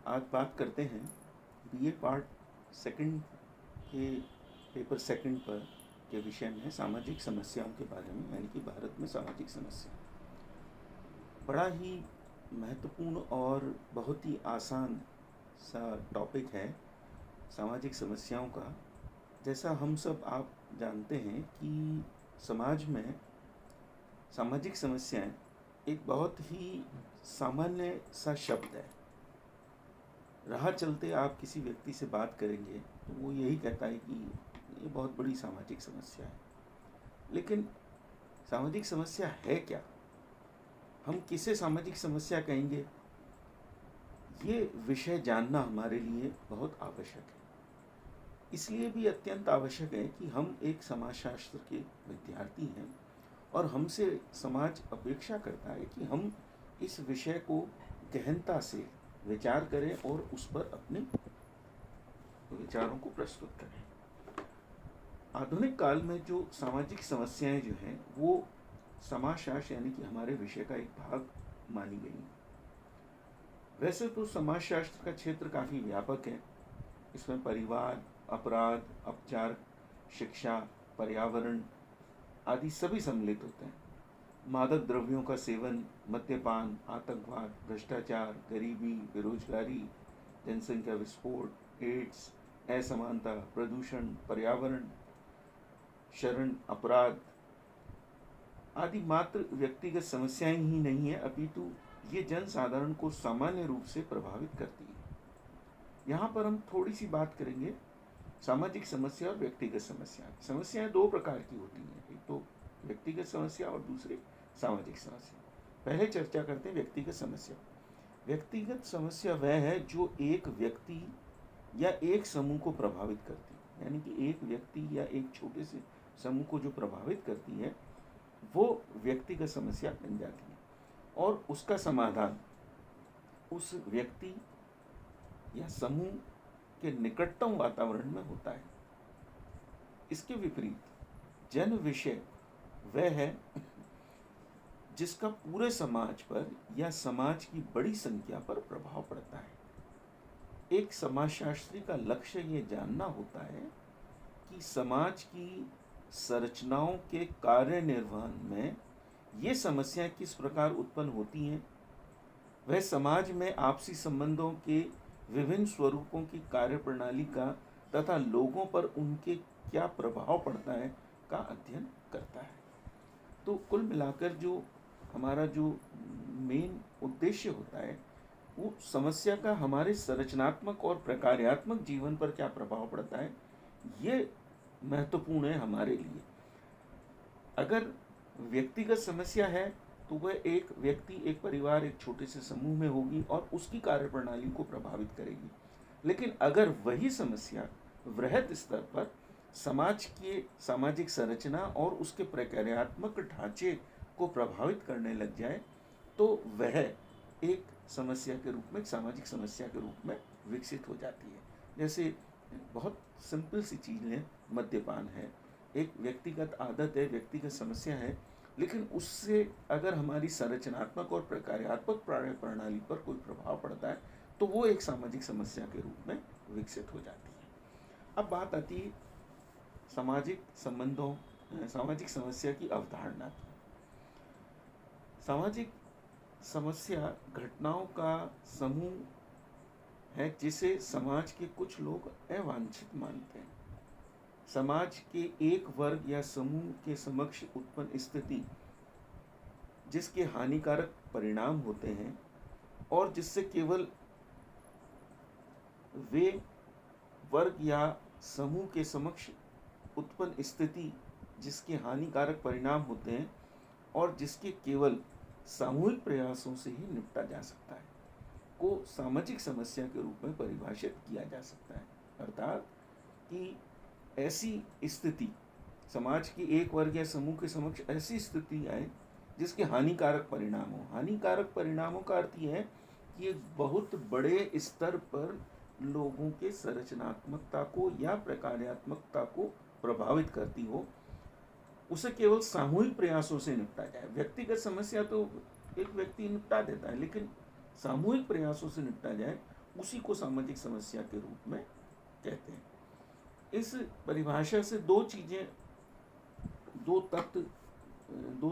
आज बात करते हैं बीए पार्ट सेकंड के पेपर सेकंड पर के विषय में सामाजिक समस्याओं के बारे में, यानी कि भारत में सामाजिक समस्या बड़ा ही महत्वपूर्ण और बहुत ही आसान सा टॉपिक है सामाजिक समस्याओं का। जैसा हम सब आप जानते हैं कि समाज में सामाजिक समस्याएं एक बहुत ही सामान्य सा शब्द है। राह चलते आप किसी व्यक्ति से बात करेंगे तो वो यही कहता है कि ये बहुत बड़ी सामाजिक समस्या है। लेकिन सामाजिक समस्या है क्या? हम किसे सामाजिक समस्या कहेंगे? ये विषय जानना हमारे लिए बहुत आवश्यक है। इसलिए भी अत्यंत आवश्यक है कि हम एक समाजशास्त्र के विद्यार्थी हैं और हमसे समाज अपेक्षा करता है कि हम इस विषय को गहनता से विचार करें और उस पर अपने विचारों को प्रस्तुत करें। आधुनिक काल में जो सामाजिक समस्याएं जो हैं वो समाजशास्त्र यानी कि हमारे विषय का एक भाग मानी गई हैं। वैसे तो समाजशास्त्र का क्षेत्र काफ़ी व्यापक है। इसमें परिवार, अपराध, अपचार, शिक्षा, पर्यावरण आदि सभी सम्मिलित होते हैं। मादक द्रव्यों का सेवन, मद्यपान, आतंकवाद, भ्रष्टाचार, गरीबी, बेरोजगारी, जनसंख्या विस्फोट, एड्स, असमानता, प्रदूषण, पर्यावरण, शरण, अपराध आदि मात्र व्यक्तिगत समस्याएं ही नहीं है, अपितु ये जनसाधारण को सामान्य रूप से प्रभावित करती है। यहाँ पर हम थोड़ी सी बात करेंगे सामाजिक समस्या और व्यक्तिगत समस्या। समस्याएं दो प्रकार की होती हैं, एक तो व्यक्तिगत समस्या और दूसरी सामाजिक समस्या। पहले चर्चा करते हैं व्यक्तिगत समस्या। व्यक्तिगत समस्या वह है जो एक व्यक्ति या एक समूह को प्रभावित करती है, यानी कि एक व्यक्ति या एक छोटे से समूह को जो प्रभावित करती है वो व्यक्तिगत समस्या बन जाती है और उसका समाधान उस व्यक्ति या समूह के निकटतम वातावरण में होता है। इसके विपरीत जन विषय वह है जिसका पूरे समाज पर या समाज की बड़ी संख्या पर प्रभाव पड़ता है। एक समाजशास्त्री का लक्ष्य ये जानना होता है कि समाज की संरचनाओं के कार्य निर्वहन में ये समस्याएं किस प्रकार उत्पन्न होती हैं, वह समाज में आपसी संबंधों के विभिन्न स्वरूपों की कार्यप्रणाली का तथा लोगों पर उनके क्या प्रभाव पड़ता है का अध्ययन करता है। तो कुल मिलाकर जो हमारा जो मेन उद्देश्य होता है वो समस्या का हमारे संरचनात्मक और प्रकार्यात्मक जीवन पर क्या प्रभाव पड़ता है, ये महत्वपूर्ण है हमारे लिए। अगर व्यक्तिगत समस्या है तो वह एक व्यक्ति, एक परिवार, एक छोटे से समूह में होगी और उसकी कार्यप्रणाली को प्रभावित करेगी। लेकिन अगर वही समस्या वृहद स्तर पर समाज के सामाजिक संरचना और उसके प्रक्रियात्मक ढांचे को प्रभावित करने लग जाए तो वह एक समस्या के रूप में, सामाजिक समस्या के रूप में विकसित हो जाती है। जैसे बहुत सिंपल सी चीज़ है, मद्यपान है, एक व्यक्तिगत आदत है, व्यक्तिगत समस्या है, लेकिन उससे अगर हमारी संरचनात्मक और प्रक्रियात्मक प्रणाली पर कोई प्रभाव पड़ता है तो वो एक सामाजिक समस्या के रूप में विकसित हो जाती है। अब बात आती है सामाजिक संबंधों, सामाजिक समस्या की अवधारणा की। सामाजिक समस्या घटनाओं का समूह है जिसे समाज के कुछ लोग अवांछित मानते हैं। समाज के एक वर्ग या समूह के समक्ष उत्पन्न स्थिति जिसके हानिकारक परिणाम होते हैं और जिससे केवल वे वर्ग या समूह के समक्ष उत्पन्न स्थिति जिसके हानिकारक परिणाम होते हैं और जिसके केवल सामूहिक प्रयासों से ही निपटा जा सकता है को सामाजिक समस्या के रूप में परिभाषित किया जा सकता है। अर्थात कि ऐसी स्थिति, समाज के एक वर्ग या समूह के समक्ष ऐसी स्थिति आए जिसके हानिकारक परिणाम हो। हानिकारक परिणामों का अर्थ यह है कि एक बहुत बड़े स्तर पर लोगों के संरचनात्मकता को या प्रकार्यात्मकता को प्रभावित करती हो, उसे केवल सामूहिक प्रयासों से निपटा जाए। व्यक्तिगत समस्या तो एक व्यक्ति निपटा देता है, लेकिन सामूहिक प्रयासों से निपटा जाए उसी को सामाजिक समस्या के रूप में कहते हैं। इस परिभाषा से दो चीज़ें, दो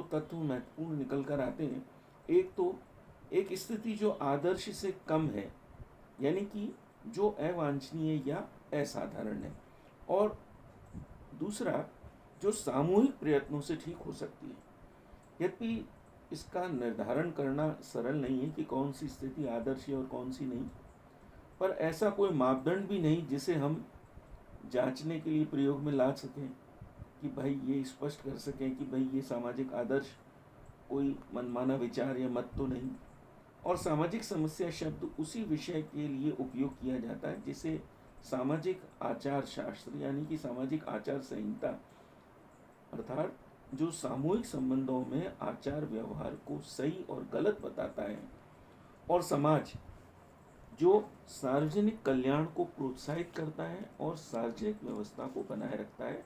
तत्व महत्वपूर्ण निकल कर आते हैं। एक तो एक स्थिति जो आदर्श से कम है, यानी कि जो अवांछनीय या असाधारण है, और दूसरा जो सामूहिक प्रयत्नों से ठीक हो सकती है। यद्यपि इसका निर्धारण करना सरल नहीं है कि कौन सी स्थिति आदर्श है और कौन सी नहीं, पर ऐसा कोई मापदंड भी नहीं जिसे हम जांचने के लिए प्रयोग में ला सकें कि भाई ये स्पष्ट कर सकें कि भाई ये सामाजिक आदर्श कोई मनमाना विचार या मत तो नहीं। और सामाजिक समस्या शब्द उसी विषय के लिए उपयोग किया जाता है जिसे सामाजिक आचार शास्त्र यानी कि सामाजिक आचार संहिता, अर्थात जो सामूहिक संबंधों में आचार व्यवहार को सही और गलत बताता है, और समाज जो सार्वजनिक कल्याण को प्रोत्साहित करता है और सार्वजनिक व्यवस्था को बनाए रखता है,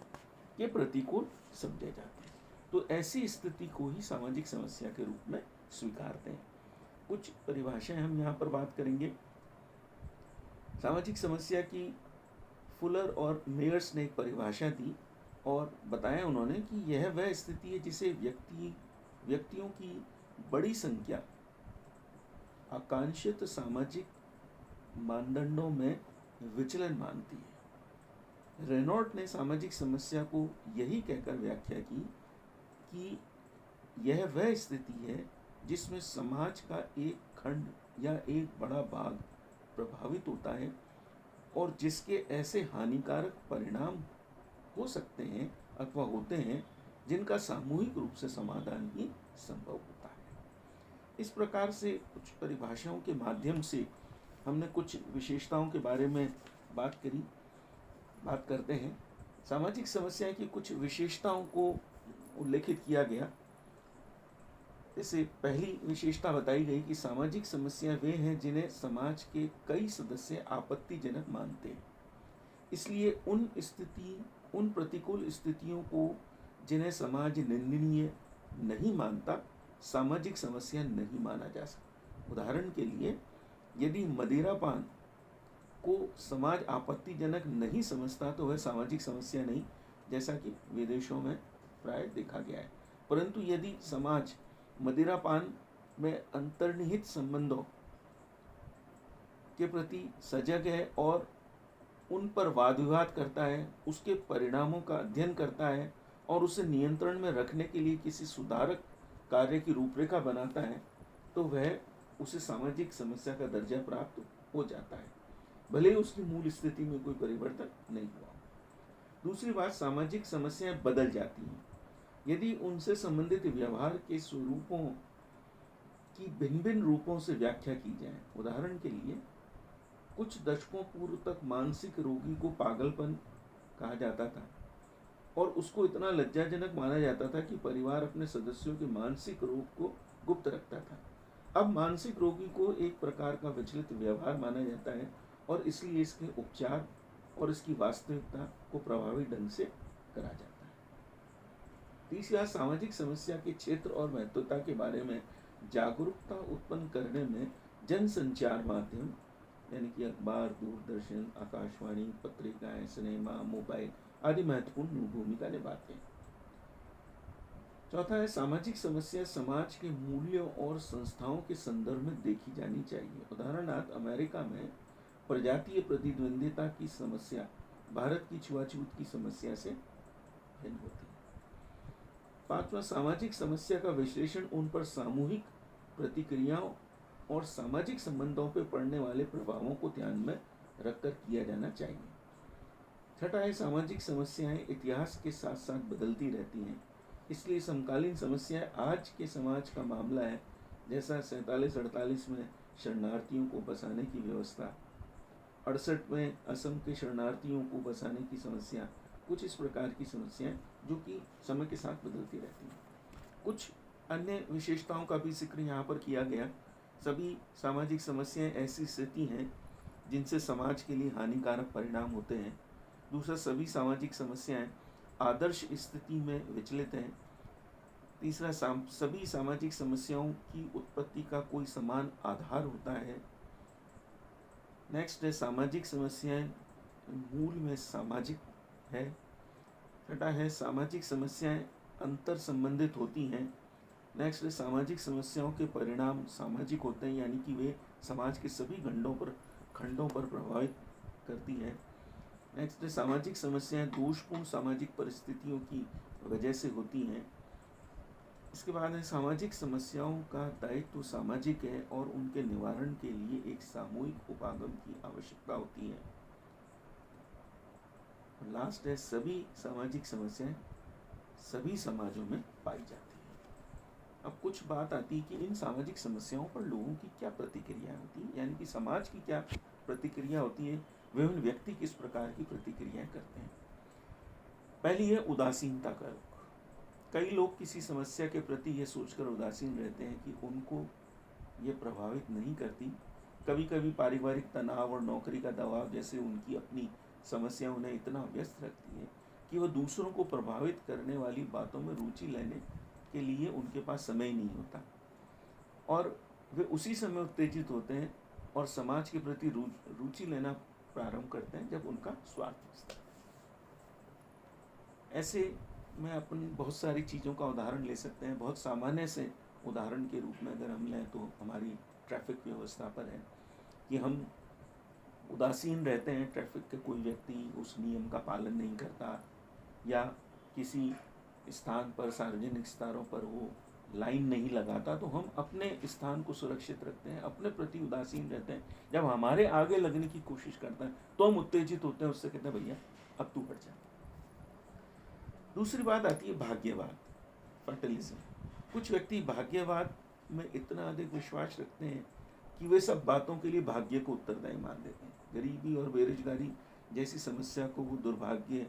ये प्रतिकूल समझे जाते हैं। तो ऐसी स्थिति को ही सामाजिक समस्या के रूप में स्वीकारते हैं। कुछ परिभाषाएं हम यहाँ पर बात करेंगे। सामाजिक समस्या की फुलर और मेयर्स ने एक परिभाषा दी और बताया उन्होंने कि यह वह स्थिति है जिसे व्यक्तियों की बड़ी संख्या आकांक्षित सामाजिक मानदंडों में विचलन मानती है। रेनॉल्ट ने सामाजिक समस्या को यही कहकर व्याख्या की कि यह वह स्थिति है जिसमें समाज का एक खंड या एक बड़ा भाग प्रभावित होता है और जिसके ऐसे हानिकारक परिणाम हो सकते हैं अथवा होते हैं जिनका सामूहिक रूप से समाधान ही संभव होता है। इस प्रकार से कुछ परिभाषाओं के माध्यम से हमने कुछ विशेषताओं के बारे में बात करते हैं। सामाजिक समस्या की कुछ विशेषताओं को उल्लेखित किया गया। जैसे पहली विशेषता बताई गई कि सामाजिक समस्या वे हैं जिन्हें समाज के कई सदस्य आपत्तिजनक मानते हैं, इसलिए उन प्रतिकूल स्थितियों को जिन्हें समाज निंदनीय नहीं मानता सामाजिक समस्या नहीं माना जा सकता। उदाहरण के लिए, यदि मदिरापान को समाज आपत्तिजनक नहीं समझता तो वह सामाजिक समस्या नहीं, जैसा कि विदेशों में प्राय देखा गया है। परंतु यदि समाज मदिरापान में अंतर्निहित संबंधों के प्रति सजग है और उन पर वाद विवाद करता है, उसके परिणामों का अध्ययन करता है और उसे नियंत्रण में रखने के लिए किसी सुधारक कार्य की रूपरेखा बनाता है, तो वह उसे सामाजिक समस्या का दर्जा प्राप्त हो जाता है, भले ही उसकी मूल स्थिति में कोई परिवर्तन नहीं हुआ। दूसरी बात, सामाजिक समस्याएं बदल जाती हैं यदि उनसे संबंधित व्यवहार के स्वरूपों की भिन्न भिन्न रूपों से व्याख्या की जाए। उदाहरण के लिए, कुछ दशकों पूर्व तक मानसिक रोगी को पागलपन कहा जाता था और उसको इतना लज्जाजनक माना जाता था कि परिवार अपने सदस्यों के मानसिक रोग को गुप्त रखता था। अब मानसिक रोगी को एक प्रकार का विचलित व्यवहार माना जाता है और इसलिए इसके उपचार और इसकी वास्तविकता को प्रभावी ढंग से करा जाता है। तीसरा, सामाजिक समस्या के क्षेत्र और महत्वता के बारे में जागरूकता उत्पन्न करने में जनसंचार माध्यम यानी कि अखबार, दूरदर्शन, आकाशवाणी, पत्रिकाएं, सिनेमा, मोबाइल आदि महत्वपूर्ण भूमिका निभाते हैं। चौथा है, सामाजिक समस्या समाज के मूल्यों और संस्थाओं के संदर्भ में देखी जानी चाहिए। उदाहरणार्थ, अमेरिका में प्रजातीय प्रतिद्वंद्विता की समस्या भारत की छुआछूत की समस्या से भिन्न होती है। पांचवा, सामाजिक समस्या का विश्लेषण उन पर सामूहिक प्रतिक्रियाओं और सामाजिक संबंधों पर पड़ने वाले प्रभावों को ध्यान में रखकर किया जाना चाहिए। छठा है, सामाजिक समस्याएं इतिहास के साथ साथ बदलती रहती हैं, इसलिए समकालीन समस्याएं आज के समाज का मामला है। जैसा 47-48 में शरणार्थियों को बसाने की व्यवस्था, 68 में असम के शरणार्थियों को बसाने की समस्या, कुछ इस प्रकार की समस्याएं जो कि समय के साथ बदलती रहती हैं। कुछ अन्य विशेषताओं का भी जिक्र यहाँ पर किया गया। सभी सामाजिक समस्याएं ऐसी स्थिति हैं जिनसे समाज के लिए हानिकारक परिणाम होते हैं। दूसरा, सभी सामाजिक समस्याएं आदर्श स्थिति में विचलित हैं। तीसरा, सभी सामाजिक समस्याओं की उत्पत्ति का कोई समान आधार होता है। नेक्स्ट है सामाजिक समस्याएं मूल में सामाजिक है। छठा है सामाजिक समस्याएं अंतर संबंधित होती हैं। नेक्स्ट है सामाजिक समस्याओं के परिणाम सामाजिक होते हैं, यानी कि वे समाज के सभी खंडों पर प्रभावित करती है। नेक्स्ट है सामाजिक समस्याएं दोषपूर्ण सामाजिक परिस्थितियों की वजह से होती हैं। इसके बाद है सामाजिक समस्याओं का दायित्व सामाजिक है और उनके निवारण के लिए एक सामूहिक उपागम की आवश्यकता होती है। लास्ट है सभी सामाजिक समस्याएं सभी समाजों में पाई जाती है। अब कुछ बात आती है कि इन सामाजिक समस्याओं पर लोगों की क्या प्रतिक्रिया होती है, यानी कि समाज की क्या प्रतिक्रिया होती है, विभिन्न व्यक्ति किस प्रकार की प्रतिक्रियाएं करते हैं। पहली है उदासीनता का रुख। कई लोग किसी समस्या के प्रति ये सोचकर उदासीन रहते हैं कि उनको ये प्रभावित नहीं करती। कभी कभी पारिवारिक तनाव और नौकरी का दबाव जैसे उनकी अपनी समस्या उन्हें इतना व्यस्त रखती है कि वह दूसरों को प्रभावित करने वाली बातों में रुचि लेने के लिए उनके पास समय ही नहीं होता, और वे उसी समय उत्तेजित होते हैं और समाज के प्रति रुचि लेना प्रारंभ करते हैं जब उनका स्वार्थ बचता है। ऐसे में अपन बहुत सारी चीज़ों का उदाहरण ले सकते हैं। बहुत सामान्य से उदाहरण के रूप में अगर हम लें तो हमारी ट्रैफिक व्यवस्था पर है कि हम उदासीन रहते हैं। ट्रैफिक के कोई व्यक्ति उस नियम का पालन नहीं करता या किसी स्थान पर सार्वजनिक स्थानों पर वो लाइन नहीं लगाता, तो हम अपने स्थान को सुरक्षित रखते हैं, अपने प्रति उदासीन रहते हैं। जब हमारे आगे लगने की कोशिश करता है तो हम उत्तेजित होते हैं, उससे कहते हैं भैया अब तू हट जा। दूसरी बात आती है भाग्यवाद, फर्टिलिज्म। कुछ व्यक्ति भाग्यवाद में इतना अधिक विश्वास रखते हैं कि वे सब बातों के लिए भाग्य को उत्तरदायी मान लेते हैं। गरीबी और बेरोजगारी जैसी समस्या को वो दुर्भाग्य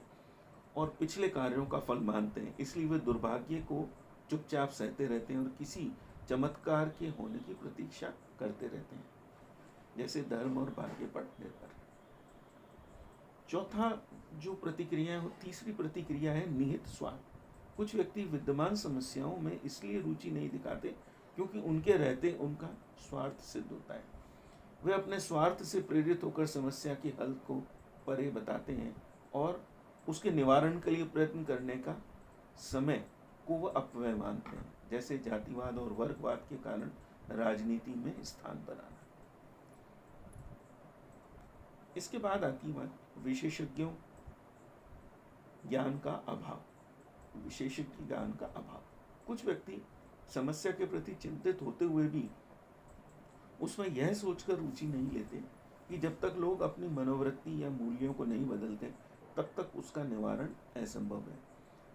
और पिछले कार्यों का फल मानते हैं, इसलिए वे दुर्भाग्य को चुपचाप सहते रहते हैं और किसी चमत्कार के होने की प्रतीक्षा करते रहते हैं, जैसे धर्म और भाग्य पर निर्भर। चौथा जो प्रतिक्रिया है, तीसरी प्रतिक्रिया है निहित स्वार्थ। कुछ व्यक्ति विद्यमान समस्याओं में इसलिए रुचि नहीं दिखाते क्योंकि उनके रहते उनका स्वार्थ सिद्ध होता है। वे अपने स्वार्थ से प्रेरित होकर समस्या के हल को परे बताते हैं और उसके निवारण के लिए प्रयत्न करने का समय को वह अपव्यय मानते हैं, जैसे जातिवाद और वर्गवाद के कारण राजनीति में स्थान बनाना। इसके बाद आती बात विशेषज्ञों ज्ञान का अभाव। विशेषज्ञ ज्ञान का अभाव। कुछ व्यक्ति समस्या के प्रति चिंतित होते हुए भी उसमें यह सोचकर रुचि नहीं लेते कि जब तक लोग अपनी मनोवृत्ति या मूल्यों को नहीं बदलते तब तक उसका निवारण असंभव है।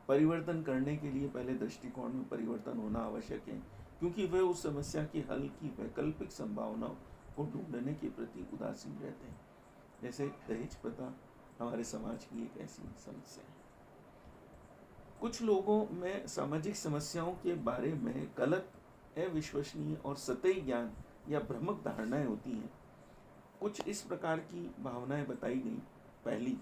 परिवर्तन करने के लिए पहले दृष्टिकोण में परिवर्तन होना आवश्यक है, क्योंकि वे उस समस्या के हल की वैकल्पिक संभावनाओं को ढूंढने के प्रति उदासीन रहते हैं। जैसे दहेज प्रथा हमारे समाज की एक ऐसी समस्या है। कुछ लोगों में सामाजिक समस्याओं के बारे में गलत, अविश्वसनीय और सतही ज्ञान या भ्रामक धारणाएं होती हैं। कुछ इस प्रकार की भावनाएं बताई गई। पहली,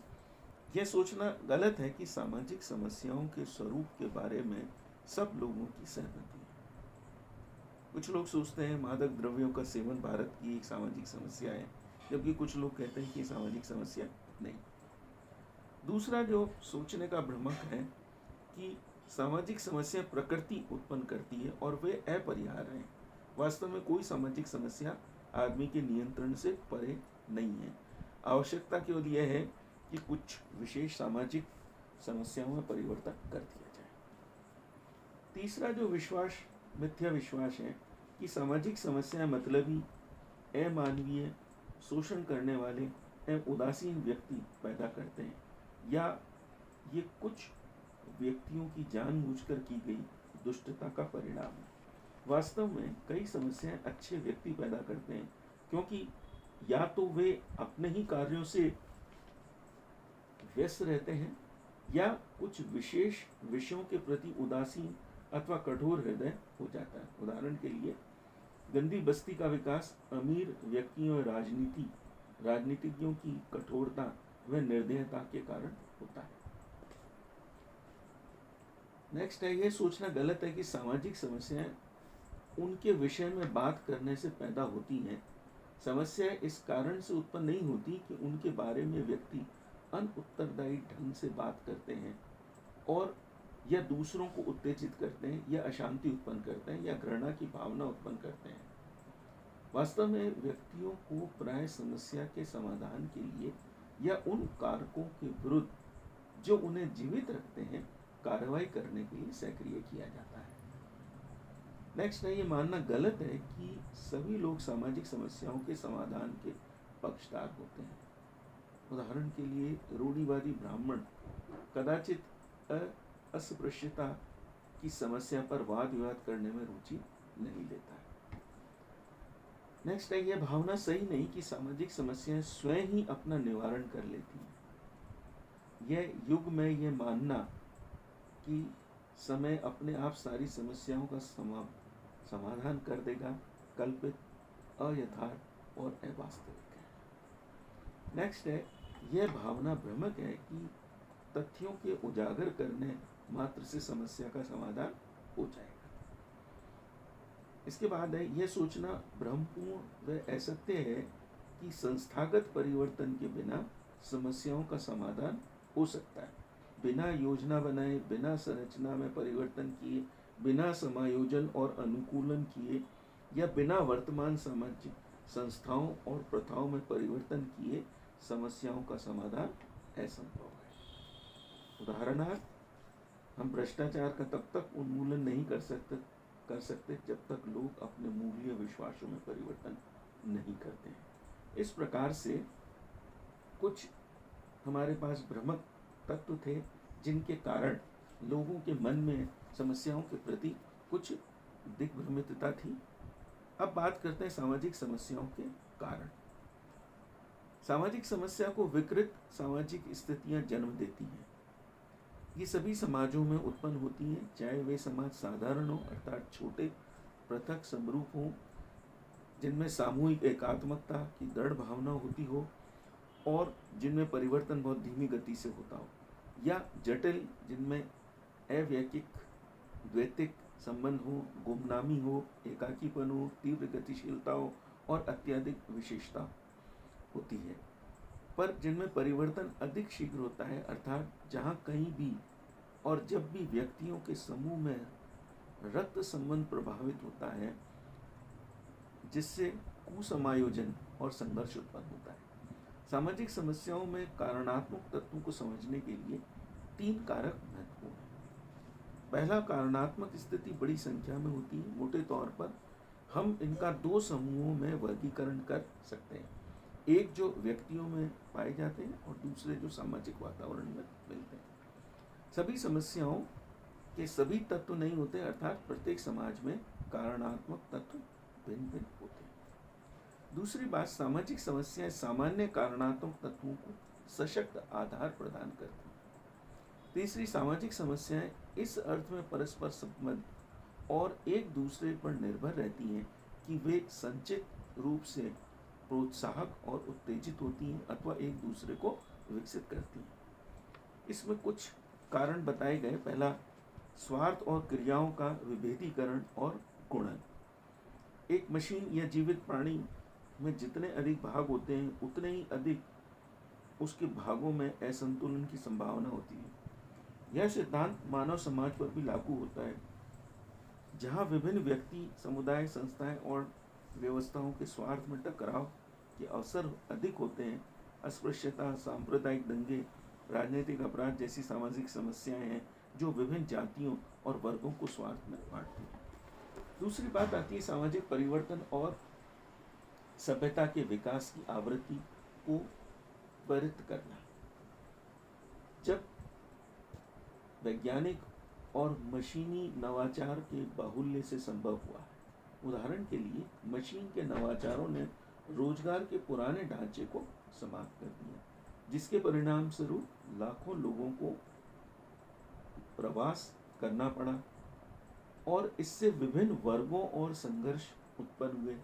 यह सोचना गलत है कि सामाजिक समस्याओं के स्वरूप के बारे में सब लोगों की सहमति है। कुछ लोग सोचते हैं मादक द्रव्यों का सेवन भारत की एक सामाजिक समस्या है, जबकि कुछ लोग कहते हैं कि सामाजिक समस्या नहीं। दूसरा जो सोचने का भ्रमक है कि सामाजिक समस्या प्रकृति उत्पन्न करती है और वे अपरिहार्य हैं। वास्तव में कोई सामाजिक समस्या आदमी के नियंत्रण से परे नहीं है। आवश्यकता केवल यह है कि कुछ विशेष सामाजिक समस्याओं में परिवर्तन कर दिया जाए। तीसरा जो विश्वास मिथ्या विश्वास है कि सामाजिक समस्याएं मतलबी, अमानवीय, शोषण करने वाले एवं उदासीन व्यक्ति पैदा करते हैं, या ये कुछ व्यक्तियों की जानबूझकर की गई दुष्टता का परिणाम है। वास्तव में कई समस्याएं अच्छे व्यक्ति पैदा करते हैं, क्योंकि या तो वे अपने ही कार्यों से व्यस्त रहते हैं या कुछ विशेष विषयों के प्रति उदासीन अथवा कठोर हृदय हो जाता है। उदाहरण के लिए गंदी बस्ती का विकास अमीर व्यक्तियों और राजनीतिज्ञों की कठोरता व निर्दयता के कारण होता है। नेक्स्ट है, यह सोचना गलत है कि सामाजिक समस्याएं उनके विषय में बात करने से पैदा होती हैं समस्या इस कारण से उत्पन्न नहीं होती कि उनके बारे में व्यक्ति अनउत्तरदायी ढंग से बात करते हैं और या दूसरों को उत्तेजित करते हैं या अशांति उत्पन्न करते हैं या घृणा की भावना उत्पन्न करते हैं। वास्तव में व्यक्तियों को प्राय समस्या के समाधान के लिए या उन कारकों के विरुद्ध जो उन्हें जीवित रखते हैं कार्रवाई करने के लिए सक्रिय किया जाता है। नेक्स्ट है, ये मानना गलत है कि सभी लोग सामाजिक समस्याओं के समाधान के पक्षधर होते हैं। उदाहरण के लिए रूढ़िवादी ब्राह्मण कदाचित अस्पृश्यता की समस्या पर वाद विवाद करने में रुचि नहीं लेता है। नेक्स्ट है, यह भावना सही नहीं कि सामाजिक समस्याएं स्वयं ही अपना निवारण कर लेती हैं। यह युग में यह मानना कि समय अपने आप सारी समस्याओं का समाधान कर देगा कल्पित, अयथार्थ और अवास्तविक है। नेक्स्ट है, यह भावना भ्रामक है कि तथ्यों के उजागर करने मात्र से समस्या का समाधान हो जाएगा। इसके बाद है, यह सोचना भ्रमपूर्ण व असत्य है कि संस्थागत परिवर्तन के बिना समस्याओं का समाधान हो सकता है। बिना योजना बनाए, बिना संरचना में परिवर्तन किए, बिना समायोजन और अनुकूलन किए या बिना वर्तमान सामाजिक संस्थाओं और प्रथाओं में परिवर्तन किए समस्याओं का समाधान असंभव है। उदाहरणार्थ, हम भ्रष्टाचार का तब तक उन्मूलन नहीं कर सकते जब तक लोग अपने मूल्य विश्वासों में परिवर्तन नहीं करते हैं। इस प्रकार से कुछ हमारे पास भ्रामक तत्व थे जिनके कारण लोगों के मन में समस्याओं के प्रति कुछ दिग्भ्रमितता थी। अब बात करते हैं सामाजिक समस्याओं के कारण। सामाजिक समस्या को विकृत सामाजिक स्थितियां जन्म देती हैं। ये सभी समाजों में उत्पन्न होती हैं, चाहे वे समाज साधारण हो अर्थात छोटे पृथक समरूप हों जिनमें सामूहिक एकात्मकता की दृढ़ भावना होती हो और जिनमें परिवर्तन बहुत धीमी गति से होता हो, या जटिल जिनमें अवैयक्तिक द्वैतिक संबंध हो, गुमनामी हो, एकाकीपन हो, तीव्र गतिशीलता हो और अत्यधिक विशेषता होती है, पर जिनमें परिवर्तन अधिक शीघ्र होता है अर्थात जहाँ कहीं भी और जब भी व्यक्तियों के समूह में रक्त संबंध प्रभावित होता है जिससे कुसमायोजन और संघर्ष उत्पन्न होता है। सामाजिक समस्याओं में कारणात्मक तत्वों को समझने के लिए 3 कारक महत्वपूर्ण हैं। पहला, कारणात्मक स्थिति बड़ी संख्या में होती है। मोटे तौर पर हम इनका 2 समूहों में वर्गीकरण कर सकते हैं, एक जो व्यक्तियों में पाए जाते हैं और दूसरे जो सामाजिक वातावरण में मिलते हैं। सभी समस्याओं के सभी तत्व नहीं होते, अर्थात प्रत्येक समाज में कारणात्मक तत्व भिन्न भिन्न होते हैं। दूसरी बात, सामाजिक समस्याएं सामान्य कारणात्मक तत्वों को सशक्त आधार प्रदान करती हैं। तीसरी, सामाजिक समस्याएं इस अर्थ में परस्पर संबंध और एक दूसरे पर निर्भर रहती हैं कि वे संचित रूप से प्रोत्साहक और उत्तेजित होती हैं अथवा एक दूसरे को विकसित करती हैं। इसमें कुछ कारण बताए गए। पहला, स्वार्थ और क्रियाओं का विभेदीकरण और गुणन। एक मशीन या जीवित प्राणी में जितने अधिक भाग होते हैं उतने ही अधिक उसके भागों में असंतुलन की संभावना होती है। यह सिद्धांत मानव समाज पर भी लागू होता है, जहाँ विभिन्न व्यक्ति, समुदाय, संस्थाएं और व्यवस्थाओं के स्वार्थ में टकराव के अवसर अधिक होते हैं। अस्पृश्यता, सांप्रदायिक दंगे, राजनीतिक अपराध जैसी सामाजिक समस्याएं हैं जो विभिन्न जातियों और वर्गों को स्वार्थ में बांटती हैं। दूसरी बात आती है सामाजिक परिवर्तन और सभ्यता के विकास की आवृत्ति को त्वरित करना। जब वैज्ञानिक और मशीनी नवाचार के बाहुल्य से संभव हुआ है, उदाहरण के लिए मशीन के नवाचारों ने रोजगार के पुराने ढांचे को समाप्त कर दिया, जिसके परिणाम स्वरूप लाखों लोगों को प्रवास करना पड़ा और इससे विभिन्न वर्गों और संघर्ष उत्पन्न हुए।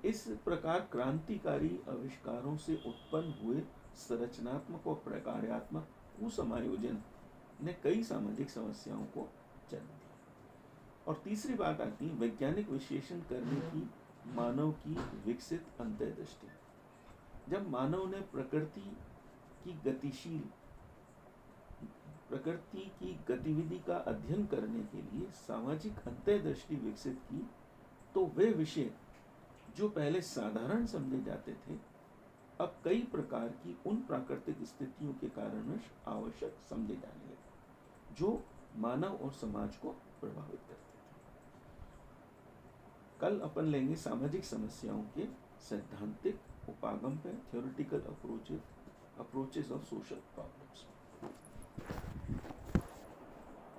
इस प्रकार क्रांतिकारी आविष्कारों से उत्पन्न हुए संरचनात्मक और प्रकार्यात्मक कुसमायोजन ने कई सामाजिक समस्याओं को जन्म दिया। और तीसरी बात आती है वैज्ञानिक विश्लेषण करने की मानव की विकसित अंतर्दृष्टि। जब मानव ने प्रकृति की गतिविधि का अध्ययन करने के लिए सामाजिक अंतर्दृष्टि विकसित की, तो वे विषय जो पहले साधारण समझे जाते थे अब कई प्रकार की उन प्राकृतिक स्थितियों के कारण आवश्यक समझे जाने लगे जो मानव और समाज को प्रभावित करते थे। कल अपन लेंगे सामाजिक समस्याओं के सैद्धांतिक उपागम पे, theoretical approaches of social problems.